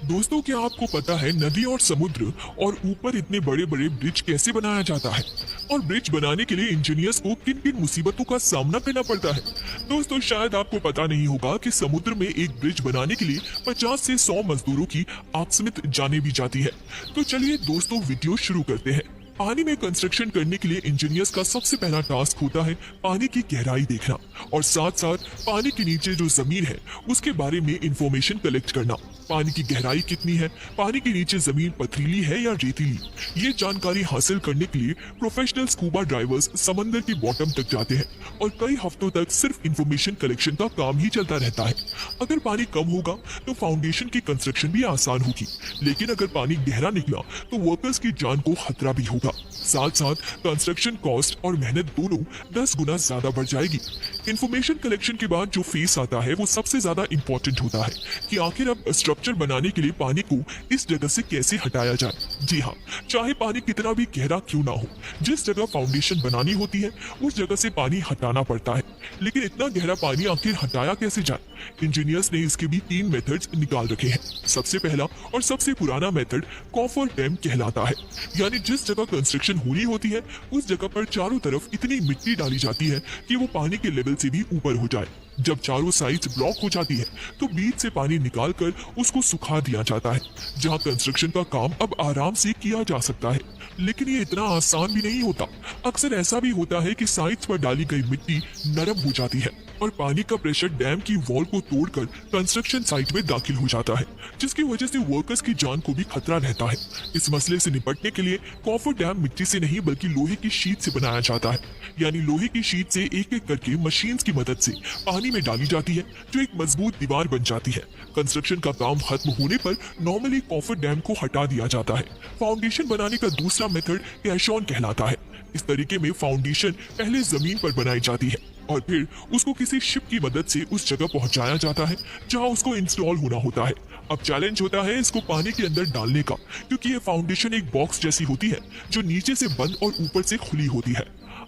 दोस्तों, क्या आपको पता है नदी और समुद्र और ऊपर इतने बड़े बड़े ब्रिज कैसे बनाया जाता है और ब्रिज बनाने के लिए इंजीनियर्स को किन किन मुसीबतों का सामना करना पड़ता है। दोस्तों, शायद आपको पता नहीं होगा कि समुद्र में एक ब्रिज बनाने के लिए 50 से 100 मजदूरों की आकस्मिक जानें भी जाती है। तो चलिए दोस्तों, वीडियो शुरू करते हैं। पानी में कंस्ट्रक्शन करने के लिए इंजीनियर्स का सबसे पहला टास्क होता है पानी की गहराई देखना और साथ साथ पानी के नीचे जो जमीन है उसके बारे में इंफॉर्मेशन कलेक्ट करना। पानी की गहराई कितनी है, पानी के नीचे जमीन पथरीली है या रेतीली, ये जानकारी हासिल करने के लिए प्रोफेशनल स्कूबा ड्राइवर्स समंदर की बॉटम तक जाते हैं और कई हफ्तों तक सिर्फ इंफॉर्मेशन कलेक्शन का काम ही चलता रहता है। अगर पानी कम होगा तो फाउंडेशन की कंस्ट्रक्शन भी आसान होगी, लेकिन अगर पानी गहरा निकला तो वर्कर्स की जान को खतरा भी होगा। साथ साथ कंस्ट्रक्शन कॉस्ट और मेहनत दोनों 10 गुना ज्यादा बढ़ जाएगी। इंफॉर्मेशन कलेक्शन के बाद जो फेस आता है वो सबसे ज्यादा इंपॉर्टेंट होता है कि आखिर अब स्ट्रक्चर बनाने के लिए पानी को इस जगह से कैसे हटाया जाए। जी हाँ, चाहे पानी कितना भी गहरा क्यों ना हो, जिस जगह फाउंडेशन बनानी होती है उस जगह से पानी हटाना पड़ता है। लेकिन इतना गहरा पानी आखिर हटाया कैसे जाए? इंजीनियर्स ने इसके भी 3 मेथड्स निकाल रखे हैं। सबसे पहला और सबसे पुराना मेथड कॉफर डैम कहलाता है, यानी जिस जगह कंस्ट्रक्शन होनी होती है उस जगह पर चारों तरफ इतनी मिट्टी डाली जाती है कि वो पानी के लेवल से भी ऊपर हो जाए। जब चारों साइड्स ब्लॉक हो जाती है तो बीच से पानी निकालकर उसको सुखा दिया जाता है, जहां कंस्ट्रक्शन का काम अब आराम से किया जा सकता है। लेकिन ये इतना आसान भी नहीं होता। अक्सर ऐसा भी होता है कि साइड्स पर डाली गई मिट्टी नरम हो जाती है और पानी का प्रेशर डैम की वॉल को तोड़कर कंस्ट्रक्शन साइट में दाखिल हो जाता है, जिसकी वजह से वर्कर्स की जान को भी खतरा रहता है। इस मसले से निपटने के लिए कॉफर डैम मिट्टी से नहीं बल्कि लोहे की शीट से बनाया जाता है, यानी लोहे की शीट से एक एक करके मशीन्स की मदद से पानी में डाली जाती है, जो एक मजबूत दीवार बन जाती है। कंस्ट्रक्शन का काम खत्म होने पर नॉर्मली कॉफर डैम को हटा दिया जाता है। फाउंडेशन बनाने का दूसरा मेथड कैशॉन कहलाता है। इस तरीके में फाउंडेशन पहले जमीन पर बनाई जाती है और फिर उसको किसी शिप की मदद से उस जगह पहुंचाया जाता है जहां उसको इंस्टॉल होना होता है। अब चैलेंज होता है इसको पानी के अंदर डालने का, क्योंकि ये फाउंडेशन एक बॉक्स जैसी होती है जो नीचे से बंद और ऊपर से खुली होती है।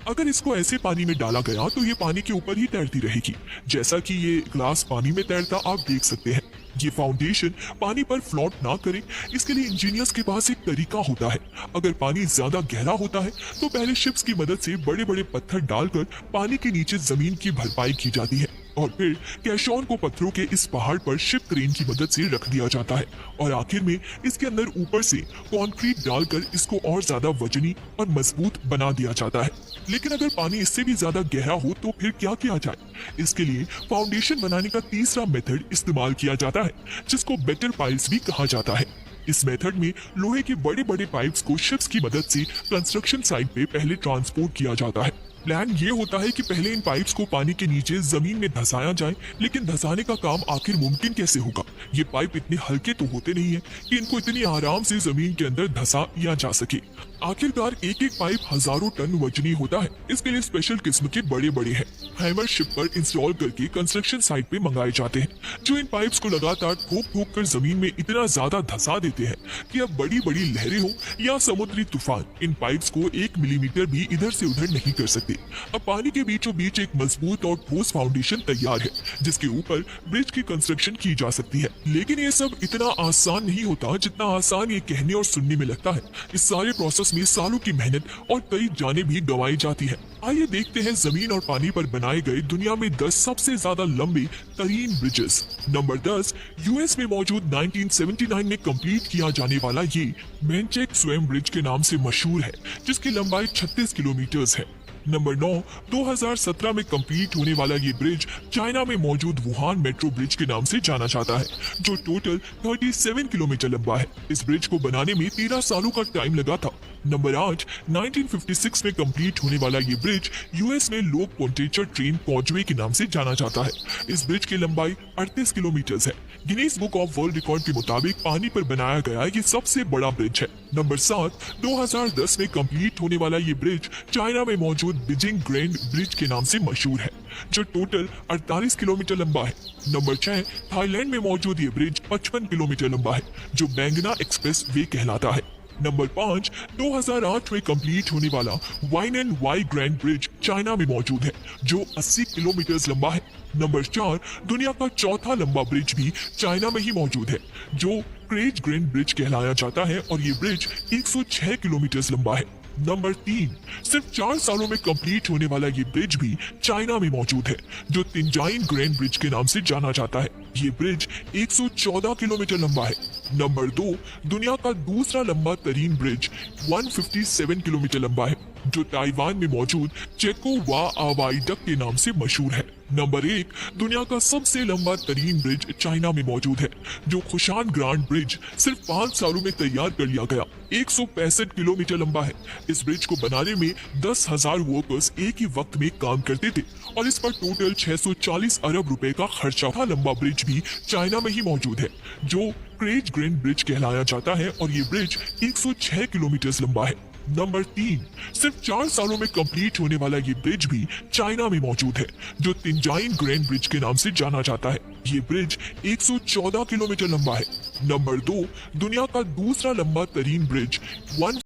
अगर इसको ऐसे पानी में डाला गया तो ये पानी के ऊपर ही तैरती रहेगी, जैसा कि ये ग्लास पानी में तैरता आप देख सकते हैं। ये फाउंडेशन पानी पर फ्लोट ना करे, इसके लिए इंजीनियर्स के पास एक तरीका होता है। अगर पानी ज्यादा गहरा होता है तो पहले शिप्स की मदद से बड़े बड़े पत्थर डालकर पानी के नीचे जमीन की भरपाई की जाती है और फिर कैशॉन को पत्थरों के इस पहाड़ पर शिप क्रेन की मदद से रख दिया जाता है और आखिर में इसके अंदर ऊपर से कंक्रीट डालकर इसको और ज्यादा वजनी और मजबूत बना दिया जाता है। लेकिन अगर पानी इससे भी ज्यादा गहरा हो तो फिर क्या किया जाए? इसके लिए फाउंडेशन बनाने का तीसरा मेथड इस्तेमाल किया जाता है, जिसको बेटर पाइल्स भी कहा जाता है। इस मेथड में लोहे के बड़े बड़े पाइप्स को शिप्स की मदद से कंस्ट्रक्शन साइट पे पहले ट्रांसपोर्ट किया जाता है। प्लान ये होता है कि पहले इन पाइप्स को पानी के नीचे जमीन में धंसाया जाए, लेकिन धंसाने का काम आखिर मुमकिन कैसे होगा? ये पाइप इतने हल्के तो होते नहीं है कि इनको इतनी आराम से जमीन के अंदर धंसाया जा सके। आखिरकार एक एक पाइप हजारों टन वजनी होता है। इसके लिए स्पेशल किस्म के बड़े बड़े हैं हैमर शिप पर इंस्टॉल करके कंस्ट्रक्शन साइट पे मंगाए जाते हैं, जो इन पाइप्स को लगातार ठोक ठोक कर जमीन में इतना ज्यादा धंसा देते हैं कि अब बड़ी बड़ी लहरें हो या समुद्री तूफान इन पाइप्स को 1 मिलीमीटर भी इधर से उधर नहीं कर सकते। अब पानी के बीचों बीच एक मजबूत और ठोस फाउंडेशन तैयार है, जिसके ऊपर ब्रिज की कंस्ट्रक्शन की जा सकती है। लेकिन ये सब इतना आसान नहीं होता जितना आसान ये कहने और सुनने में लगता है। इस सारे प्रोसेस में सालों की मेहनत और कई जानें भी गंवाई जाती है। आइए देखते हैं जमीन और पानी पर बनाए गए दुनिया में 10 सबसे ज्यादा लंबे तरीन ब्रिजेस। नंबर 10, यूएस में मौजूद 1979 में कंप्लीट किया जाने वाला ये मैनचेक स्वयं ब्रिज के नाम से मशहूर है, जिसकी लंबाई 36 किलोमीटर है। नंबर 9, 2017 में कंप्लीट होने वाला ये ब्रिज चाइना में मौजूद वुहान मेट्रो ब्रिज के नाम से जाना जाता है, जो टोटल 37 किलोमीटर लंबा है। इस ब्रिज को बनाने में 13 सालों का टाइम लगा था। नंबर 8, 1956 में कंप्लीट होने वाला ये ब्रिज यूएस में लो टेम्परेचर ट्रेन कॉजवे के नाम से जाना जाता है। इस ब्रिज की लंबाई 38 किलोमीटर है। Guinness book of world record के मुताबिक पानी पर बनाया गया ये सबसे बड़ा ब्रिज है। नंबर 7, 2010 में कंप्लीट होने वाला ये ब्रिज चाइना में मौजूद बीजिंग ग्रैंड ब्रिज के नाम से मशहूर है, जो टोटल 48 किलोमीटर लंबा है। नंबर 6, थाईलैंड में मौजूद ये ब्रिज 55 किलोमीटर लंबा है, जो बैंगना एक्सप्रेस वे कहलाता है। नंबर 5, 2008 में कंप्लीट होने वाला वाइन एंड वाई ग्रैंड ब्रिज चाइना में मौजूद है, जो 80 किलोमीटर लंबा है। नंबर 4, दुनिया का चौथा लंबा ब्रिज भी चाइना में ही मौजूद है, जो क्रेज ग्रैंड ब्रिज कहलाया जाता है और ये ब्रिज 106 किलोमीटर लंबा है। नंबर 3, सिर्फ 4 सालों में कंप्लीट होने वाला ये ब्रिज भी चाइना में मौजूद है, जो तिनजाइन ग्रैंड ब्रिज के नाम से जाना जाता है। ये ब्रिज 114 किलोमीटर लंबा है। नंबर 2, दुनिया का दूसरा लंबा तरीन ब्रिज 157 किलोमीटर लंबा है, जो ताइवान में मौजूद चेको वा आवाई डक के नाम से मशहूर है। नंबर 1, दुनिया का सबसे लंबा तरीन ब्रिज चाइना में मौजूद है, जो खुशान ग्रांड ब्रिज सिर्फ 5 सालों में तैयार कर लिया गया, 165 किलोमीटर लंबा है। इस ब्रिज को बनाने में 10,000 वर्कर्स एक ही वक्त में काम करते थे और इस पर टोटल 640 अरब रुपए का खर्चा था। लंबा ब्रिज भी चाइना में ही मौजूद है, जो क्रेज ग्रैंड ब्रिज कहलाया जाता है और ये ब्रिज 106 किलोमीटर लंबा है। नंबर 3, सिर्फ 4 सालों में कंप्लीट होने वाला ये ब्रिज भी चाइना में मौजूद है, जो तिनजाइन ग्रैंड ब्रिज के नाम से जाना जाता है। ये ब्रिज 114 किलोमीटर लंबा है। नंबर 2, दुनिया का दूसरा लंबा तरीन ब्रिज 1